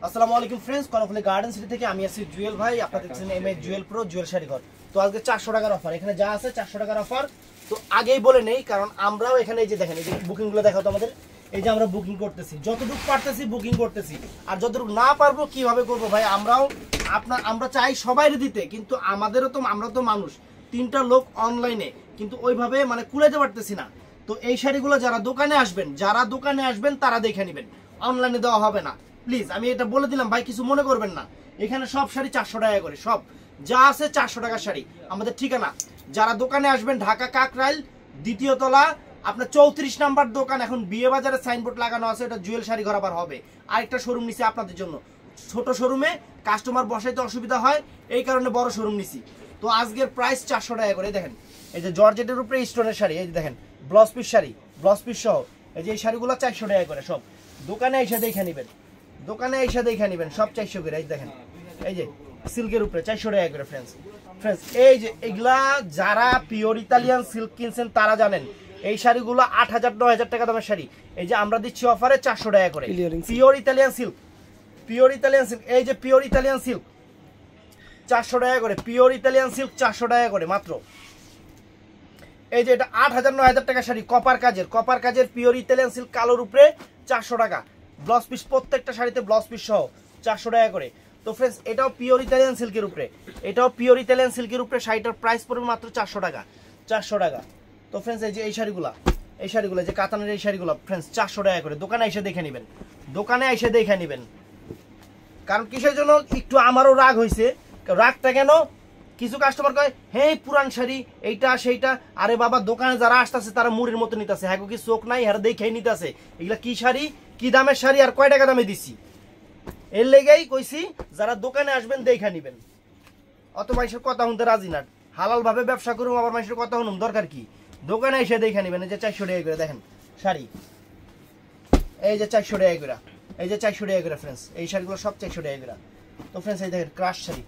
আসসালামু আলাইকুম friends, Karnaphuli garden city থেকে আমি আছি জুয়েল ভাই। আপনারা দেখছেন এমএ জুয়েল প্রো জুয়েল শাড়ি ঘর। তো আজকে 400 টাকার অফার, এখানে যা আছে 400 টাকার অফার। তো আগেই বলে নেই, কারণ আমরাও এখানে এই যে দেখেন, এই যে বুকিংগুলো দেখাও তো আমাদের। এই যে আমরা বুকিং করতেছি, যতটুকু পারতেছি বুকিং করতেছি, আর যতটুকু না পারবো কিভাবে করবো ভাই? আমরা চাই সবাইরে দিতে, কিন্তু আমাদেরও তো, আমরা তো মানুষ, 3টা লোক অনলাইনে, কিন্তু ওইভাবে মানে কুলাইতে পারতেছি না। তো এই শাড়িগুলো যারা দোকানে আসবেন তারা দেখে নেবেন, অনলাইনে দেওয়া হবে না প্লিজ। আমি এটা বলে দিলাম ভাই, কিছু মনে করবেন না। এখানে সব শাড়ি 400 টাকা করে, সব যা আছে 400 টাকার শাড়ি। আমাদের ঠিকানা, যারা দোকানে আসবেন, ঢাকা কাকরাইল 2য় তলা, আপনার 34 নাম্বার দোকান। এখন বিয়ে বাজারে সাইনবোর্ড লাগানো আছে, এটা জুয়েল শাড়ি ঘর আবার হবে। আরেকটা শোরুম নিছি আপনাদের জন্য, ছোট শোরুমে কাস্টমার বসাইতে অসুবিধা হয়, এই কারণে বড় শোরুম নিছি। তো আজকের প্রাইস 400 টাকা করে। দেখেন এই যে জর্জেটের উপরে স্টোনের শাড়ি, এই যে দেখেন blouse piece sari, blouse piece সহ এই যে এই শাড়িগুলো 400 টাকা করে। সব দোকানে এসে দেখে নেবেন, সব 400 করে। এই দেখেন এই যে সিল্কের উপরে 400 টাকা করে। ফ্রেন্ডস এই যে এগুলা যারা পিওর ইতালিয়ান সিল্ক কিনছেন তারা জানেন, এই শাড়িগুলো 8000-9000 টাকা দামের শাড়ি। এই যে আমরা দিচ্ছি অফারে 400 টাকা করে। পিওর ইতালিয়ান সিল্ক, এই যে পিওর ইতালিয়ান সিল্ক 400 টাকা করে, পিওর ইতালিয়ান সিল্ক 400 টাকা করে মাত্র। এই যে এটা 8000-9000 টাকা শাড়ি, কপার কাজের পিওর ইতালিয়ান সিল্ক কালোর উপরে 400 টাকা। ব্লাউজ পিস, প্রত্যেকটা শাড়িতে ব্লাউজ পিস সহ 400 টাকা করে। তো ফ্রেন্ডস এটাও পিওর ইতালিয়ান সিল্কের উপরে, শাড়িটার প্রাইস পড়বে মাত্র 400 টাকা। তো ফ্রেন্ডস এই যে এই শাড়িগুলো যে কাতানের এই শাড়িগুলো ফ্রেন্ডস 400 টাকা করে। দোকানে এসে দেখে নেবেন, কারণ কিসের জন্য একটু আমারও রাগ হয়েছে। রাগটা কেন? কিছু কাস্টমার কয় হ্যাঁ পুরান শাড়ি এইটা সেইটা। আরে বাবা, দোকানে যারা আসতেছে তারা মুড়ির মতো নিতেছে, হ্যাঁ কি চোখ নাই? হ্যাঁ দেখেই নিতেছে এগুলা কি শাড়ি, কি দামের শাড়ি, আর কয় টাকা দামে দিছি। এর লেগেই কইছি যারা দোকানে আসবেন দেখে নিবেন। অত মানুষের কথা শুনতে রাজি না, হালাল ভাবে ব্যবসা করুন, আবার মানুষের কথা শুনুন দরকার কি? দোকানে এসে দেখে নিবেন। এই যে 400 টাকা করে দেখেন শাড়ি, এই যে 400 টাকা করে, এই যে 400 টাকা করে ফ্রেন্ডস। এই শাড়িগুলো সব 400 টাকা করে। তো ফ্রেন্ডস এই দেখেন ক্রাশ শাড়ি,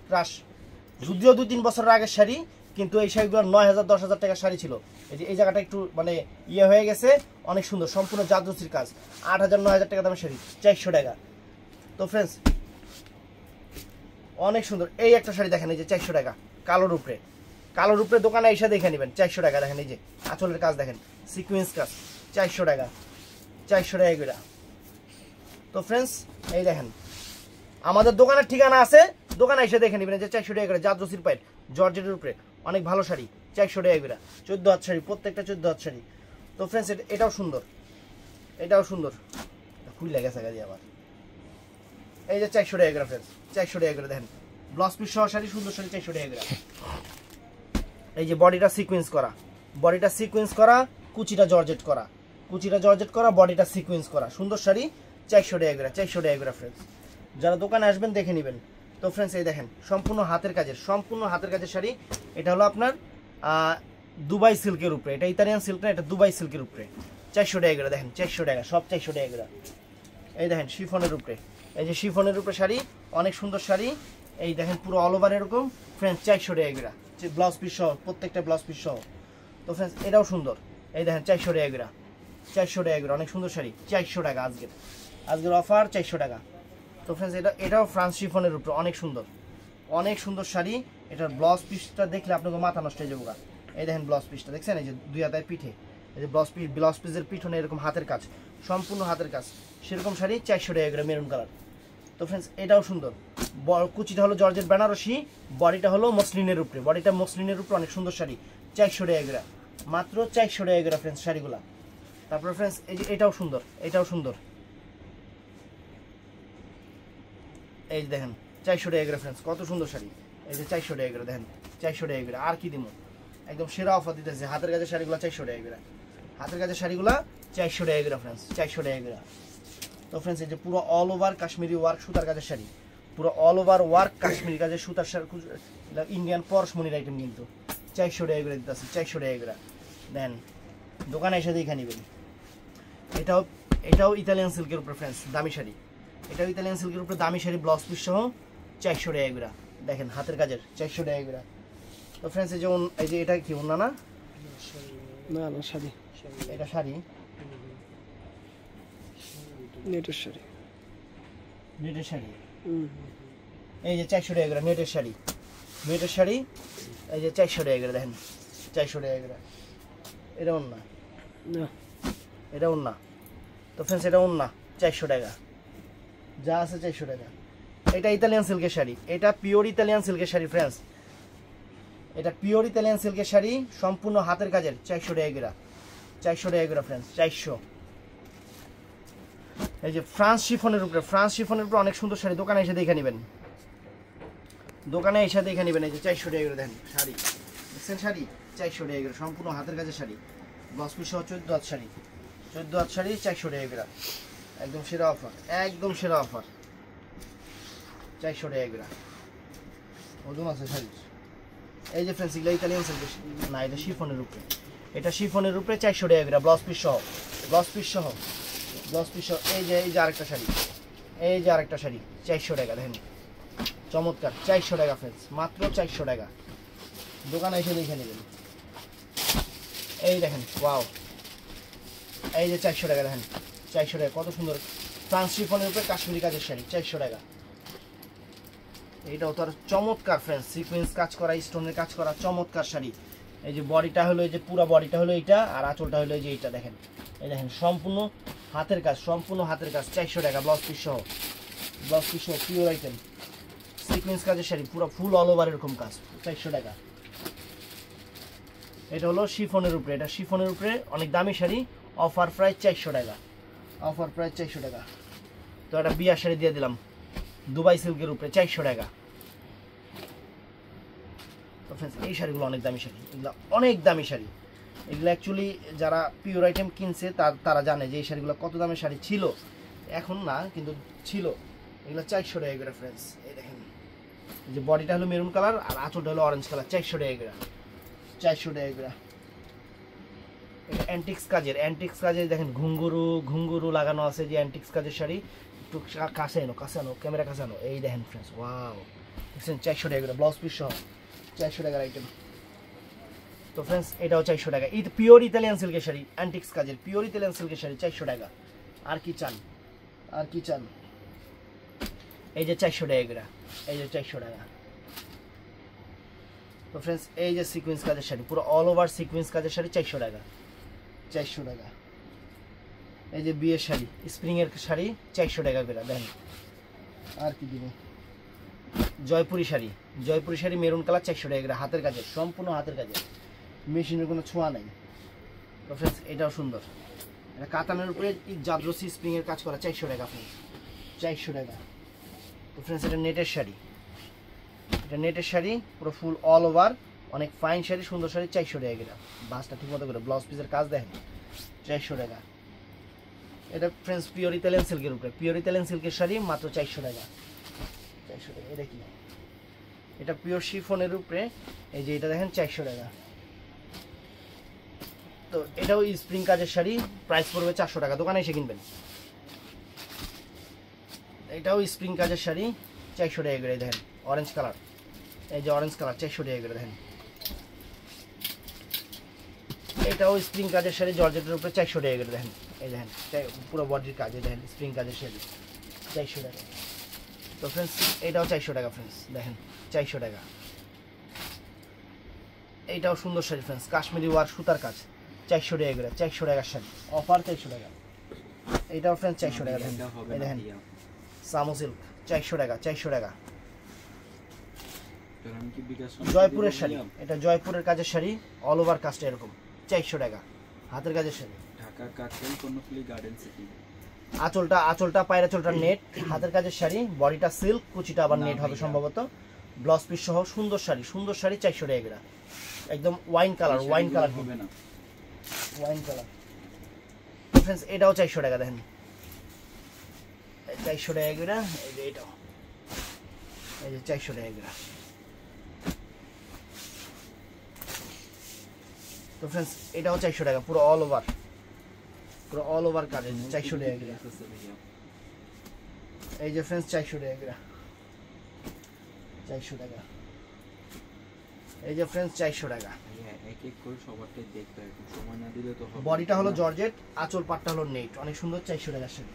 যদিও 2-3 বছরের আগের শাড়ি, কিন্তু এই শাড়িগুলো 9000-10,000 টাকার শাড়ি ছিল। এই যে এই জায়গাটা একটু মানে ইয়ে হয়ে গেছে, অনেক সুন্দর, সম্পূর্ণ জাদুসির কাজ। 8000-9000 টাকা দামের শাড়ি 400 টাকা। তো ফ্রেন্ডস অনেক সুন্দর এই একটা শাড়ি দেখেন, এই যে 400 টাকা, কালোর উপরে দোকানে এসে দেখে নেবেন 400 টাকা। দেখেন এই যে আঁচলের কাজ দেখেন, সিকোয়েন্স কাজ 400 টাকা করে। তো ফ্রেন্ডস এই দেখেন আমাদের দোকানের ঠিকানা আছে, দোকানে এসে দেখে নেবেন। যে 400 টাকা করে, জাদরসির পাইট, জর্জেটের উপরে অনেক ভালো শাড়ি 400 টাকা করে। 14 হাত শাড়ি, প্রত্যেকটা 14 হাত শাড়ি। তো ফ্রেন্ডস এটাও সুন্দর, খুলে গেছে গাড়ি আবার। এই যে 400 টাকা করে ফ্রেন্ডস, 400 টাকা করে। দেখেন ব্লাউজ পিস সহ শাড়ি, সুন্দর শাড়ি 400 টাকা করে। এই যে বডিটা সিকোয়েন্স করা, কুচিটা জর্জেট করা, বডিটা সিকোয়েন্স করা, সুন্দর শাড়ি 400 টাকা করে ফ্রেন্ডস। যারা দোকানে আসবেন দেখে নেবেন। তো ফ্রেন্ডস এই দেখেন সম্পূর্ণ হাতের কাজের শাড়ি। এটা হলো আপনার দুবাই সিল্কের উপরে, এটা ইতালিয়ান সিল্ক না, এটা দুবাই সিল্কের উপরে 400 টাকা করে। দেখেন 400 টাকা, সব 400 টাকা করে। এই দেখেন শিফনের উপরে, এই যে শিফনের উপরে শাড়ি, অনেক সুন্দর শাড়ি। এই দেখেন পুরো অল ওভার এরকম ফ্রেন্ডস 400 টাকা করে, ব্লাউজ পিস সহ, প্রত্যেকটা ব্লাউজ পিস সহ। তো ফ্রেন্ডস এটাও সুন্দর, এই দেখেন 400 টাকা করে, অনেক সুন্দর শাড়ি 400 টাকা। আজকের অফার 400 টাকা। তো ফ্রেন্ডস এটাও ফ্রান্স শিফনের উপরে, অনেক সুন্দর শাড়ি। এটার ব্লাউজ পিসটা দেখলে আপনাকে মাথা নষ্ট হয়ে যাবে। এই দেখেন ব্লাউজ পিসটা দেখছেন, এই যে 2 হাতের পিঠে, এই যে ব্লাউজ পিসের পিঠনে এরকম হাতের কাজ, সম্পূর্ণ হাতের কাজ, সেরকম শাড়ি 400 টাকা করে, মেরুন কালার। তো ফ্রেন্ডস এটাও সুন্দর, কুচিটা হলো জর্জেট বেনারসি, বডিটা হলো মসলিনের উপরে, অনেক সুন্দর শাড়ি 400 টাকা করে, মাত্র 400 টাকা করে ফ্রেন্ডস শাড়িগুলা। তারপরে ফ্রেন্ডস এই যে এটাও সুন্দর, এই যে দেখেন 400 টাকা করে ফ্রেন্ডস, কত সুন্দর শাড়ি। এই যে 400 টাকা করে, দেখেন 400 টাকা করে। আর কি দিমু, একদম সেরা অফার দিতেছে। হাতের কাজের শাড়িগুলো 400 টাকা করে, ফ্রেন্ডস 400 টাকা করে। তো ফ্রেন্ডস এই যে পুরো অল ওভার কাশ্মীরি ওয়ার্ক সুতার কাজের শাড়ি, পুরো অল ওভার ওয়ার্ক কাশ্মীরি কাজের সুতার শাড়ি, ইন্ডিয়ান পরশমনির আইটেম, কিন্তু 400 টাকা করে দিতেছে, 400 টাকা করে। দেন দোকানে এসে দেখে নেবেন। এটাও ইতালিয়ান সিল্কের উপরে ফ্রেন্ডস, দামি শাড়ি। এটাও ইতালিয়ান সিল্কের উপরে দামি শাড়ি, ব্লাউজ পিস সহ 400 টাকা করে। দেখেন হাতের কাজের 400 টাকা করে। তো ফ্রেন্ডস এই যে এটা কি ওন্না না শাড়ি, এটা শাড়ি, নেটের শাড়ি, এই যে 400 টাকা করে নেটের শাড়ি, নেটের শাড়ি এই যে 400 টাকা করে দেখেন, 400 টাকা করে। এটা ওন্না, এটা ওন্না। তো ফ্রেন্ডস এটা ওন্না 400 টাকা, যা আছে 400 টাকা। এটা ইতালিয়ান সিল্কের শাড়ি, এটা পিওর ইতালিয়ান সিল্কের শাড়ি ফ্রেন্ডস, এটা পিওর ইতালিয়ান সিল্কের শাড়ি সম্পূর্ণ হাতের কাজের, 400 টাকা করে, 400 টাকা করে ফ্রেন্ডস, 400। এই যে ফ্রান্স শিফনের উপরে, ফ্রান্স শিফনের উপরে অনেক সুন্দর শাড়ি, দোকানে এসে দেখে নেবেন, দোকানে এসে দেখে নেবেন। এই যে 400 টাকা করে দেন শাড়ি, দেখছেন শাড়ি 400 টাকা করে, সম্পূর্ণ হাতের কাজের শাড়ি, ব্লাউজ পিস সহ 14 হাত শাড়ি, 14 হাত শাড়ি 400 টাকা করে, একদম সেরা অফার, একদম সেরা অফার, 400 টাকা করে। ওজন আছে শাড়ি। এই যে ফ্রেন্ডস এগুলো ইতালিয়ান সিল্কের না, এটা শিফনের উপরে, এটা শিফনের উপরে 400 টাকা করে, ব্লাউজ পিস সহ, ব্লাউজ পিস সহ, ব্লাউজ পিস সহ। এই যে আরেকটা শাড়ি, এই যে আরেকটা শাড়ি 400 টাকা দেখেন, চমৎকার 400 টাকা ফ্রেন্ডস, মাত্র 400 টাকা, দোকানে এসে দেখে নেবেন। এই দেখেন ওয়াও, এই যে 400 টাকা দেখেন, 400 টাকা, কত সুন্দর ফ্রান্স শিফনের উপরে কাশ্মীরি কাজের শাড়ি 400 টাকা। এইটাও তো আর চমৎকার ফ্রেন্ডস, সিকোয়েন্স কাজ করা, স্টোনের কাজ করা চমৎকার শাড়ি। এই যে বডিটা হলো, এই যে পুরো বডিটা হলো এইটা, আর আঁচলটা হলো এই যে এইটা দেখেন, এই দেখেন সম্পূর্ণ হাতের কাজ, সম্পূর্ণ হাতের কাজ 400 টাকা, ব্লাউজ পিস সহ, ব্লাউজ পিস সহ পিওর আইটেম সিকোয়েন্স কাজের শাড়ি, পুরো ফুল অল ওভার এরকম কাজ, 400 টাকা। এটা হলো শিফনের উপরে, এটা শিফনের উপরে অনেক দামি শাড়ি, অফার প্রাইস 400 টাকা, অফার প্রাইস 400 টাকা। তো একটা বিয়ার শাড়ি দিয়ে দিলাম দুবাই সিল্কের উপরে 400 টাকা। তো ফ্রেন্ডস এই শাড়িগুলো অনেক দামি শাড়ি, এগুলো অনেক দামি শাড়ি, এগুলো অ্যাকচুয়ালি যারা পিওর আইটেম কিনছে তারা জানে যে এই শাড়িগুলো কত দামের শাড়ি ছিল, এখন না কিন্তু ছিল। এগুলো 400 টাকা করে ফ্রেন্ডস। এই দেখেন এই যে বডিটা হলো মেরুন কালার আর আঁচলটা হলো অরেঞ্জ কালার, 400 টাকা করে, 400 টাকা করে। এটা অ্যান্টিক্স কাজের, অ্যান্টিক্স কাজের দেখেন ঘুঙ্গুরু ঘুঙ্গুরু লাগানো আছে, যে অ্যান্টিক্স কাজের শাড়ি, একটু কাছে আনো, কাছে আনো, ক্যামেরা কাছে আনো। এই দেখেন ফ্রেন্ডস ওয়াও, দেখছেন 400 টাকা করে, ব্লাউজ পিস সহ 400 টাকার আইটেম। তো ফ্রেন্ডস এটাও 400 টাকা, পিওর ইতালিয়ান সিল্কের শাড়ি, অ্যান্টিক্স কাজের পিওর ইতালিয়ান সিল্কের শাড়ি 400 টাকা। আর কি চান, আর কি চান? এই যে 400 টাকা করে, এই যে 400 টাকা। তো ফ্রেন্ডস এই যে সিকোয়েন্স কাজের শাড়ি, পুরো অল ওভার সিকোয়েন্স কাজের শাড়ি 400 টাকা, 400 টাকা। এই যে বিয়ের শাড়ি, স্প্রিং এর শাড়ি 400 টাকা করে দেন। আর কি দিব? জয়পুরি শাড়ি, জয়পুরি শাড়ি মেরুন কালার 400 টাকা করে, হাতের কাজের, সম্পূর্ণ হাতের কাজের, মেশিনের কোনো ছোঁয়া নেই। তো ফ্রেন্ডস এটাও সুন্দর, এটা কাতানের উপরে জাদ্রসি স্প্রিং এর কাজ করা 400 টাকা ফ্রেন্ডস, 400 টাকা। তো ফ্রেন্ডস এটা নেটের শাড়ি, এটা নেটের শাড়ি পুরো ফুল অল ওভার, অনেক ফাইন শাড়ি, সুন্দর শাড়ি 400 টাকা করে। বাসটা ঠিক মতো করে, ব্লাউজ পিসের কাজ দেখেন 400 টাকা। এটা ফ্রেন্ডস পিওর ইতালিয়ান সিল্কের উপরে, পিওর ইতালিয়ান সিল্কের শাড়ি মাত্র 400 টাকা, 400 টাকা। এটা কি? এটা পিওর শিফনের উপরে, এই যে এটা দেখেন 400 টাকা। তো এটাও স্প্রিং কাজের শাড়ি, প্রাইস পড়বে 400 টাকা, দোকানে এসে কিনবেন। এটাও স্প্রিং কাজের শাড়ি 400 টাকা করে দেখেন, অরেঞ্জ কালার, এই যে অরেঞ্জ কালার 400 টাকা করে দেখেন। এটাও স্প্রিং কাজের শাড়ি জর্জেটের উপরে 400 টাকা করে দেখেন, এই দেখেন পুরো বডির কাজে দেখেন স্প্রিং কাজের শাড়ি 400 টাকা। তো ফ্রেন্ডস এটাও 400 টাকা ফ্রেন্ডস, দেখেন 400 টাকা। এইটাও সুন্দর শাড়ি ফ্রেন্ডস, কাশ্মীরি ওয়ার সুতার কাজ 400 টাকা করে, 400 টাকার শাড়ি, অফার 400 টাকা। এইটাও ফ্রেন্ডস 400 টাকা দেখেন, এই দেখেন সামো সিল্ক 400 টাকা, 400 টাকা। জয়পুরের শাড়ি, এটা জয়পুরের কাজের শাড়ি, অল ওভার কাজটা এরকম 400 টাকা, হাতের কাজের শাড়ি। Dhaka Kakrail Karnaphuli garden city. আঁচলটা পায়রা চোলটা নেট, হাতের কাজের শাড়ি, বডিটা সিল্ক, কুচিটা আবার নেট হবে সম্ভবত, ব্লাউজ পিস সহ সুন্দর শাড়ি, সুন্দর শাড়ি 400 টাকা করে, একদম ওয়াইন কালার, ওয়াইন কালার হবে না, ওয়াইন কালার। ফ্রেন্ডস এটাও 400 টাকা দেখেন, 400 টাকা করে। এই যে এটাও, এই যে 400 টাকা করে। তো ফ্রেন্ডস এটাও 400 টাকা, পুরো অল ওভার, পুরো অল ওভার কাজে 400 টাকা করে। এই যে ফ্রেন্ডস 400 টাকা করে, 400 টাকা। এই যে ফ্রেন্ডস 400 টাকা। এক এক করে সবারটাই দেখতে হয়, সময় না দিলে তো হবে। বডিটা হলো জর্জেট, আঁচল পাটটা হলো নেট, অনেক সুন্দর 400 টাকার শাড়ি।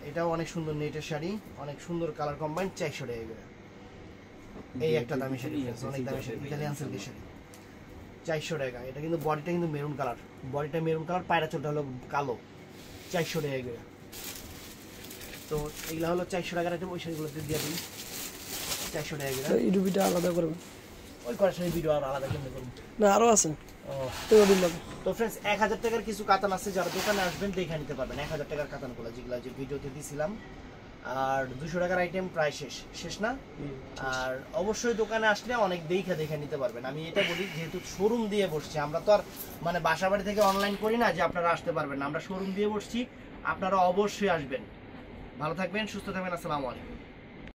এটাও অনেক সুন্দর নেটের শাড়ি, অনেক সুন্দর কালার কম্বাইন, 400 টাকা করে। এই একটা দামি শাড়ি, অনেক দামি শাড়ি, ইতালিয়ান সিল্কের শাড়ি, 400 টাকা। এটা কিন্তু বডিটা কিন্তু মেরুন কালার, বডিটা মেরুন কালার, পায়রা চোলটা হলো কালো, 400 টাকা করে। তো এইগুলো হলো 400 টাকার আইটেম, ওই শাড়িগুলোতে দিয়ে দিন 400 টাকা করে। এই ডুবিটা আলাদা করবেন ওই করার শাড়ি ভিডিও আর আলাদা কেমনে করুন। না আরো আছে তো ফ্রেন্ডস 1000 টাকার কিছু কাতান আছে, যারা দোকানে আসবেন দেখে নিতে পারবেন 1000 টাকার কাতানগুলো, যেগুলো যে ভিডিওতে দিয়েছিলাম। আর 200 টাকার আইটেম প্রায় শেষ না। আর অবশ্যই দোকানে আসলে অনেক দেখে নিতে পারবেন। আমি এটা বলি, যেহেতু শোরুম দিয়ে বসছি, আমরা তো আর মানে বাসা বাড়ি থেকে অনলাইন করি না যে আপনারা আসতে পারবেন না, আমরা শোরুম দিয়ে বসছি, আপনারা অবশ্যই আসবেন। ভালো থাকবেন, সুস্থ থাকবেন, আসসালামু আলাইকুম।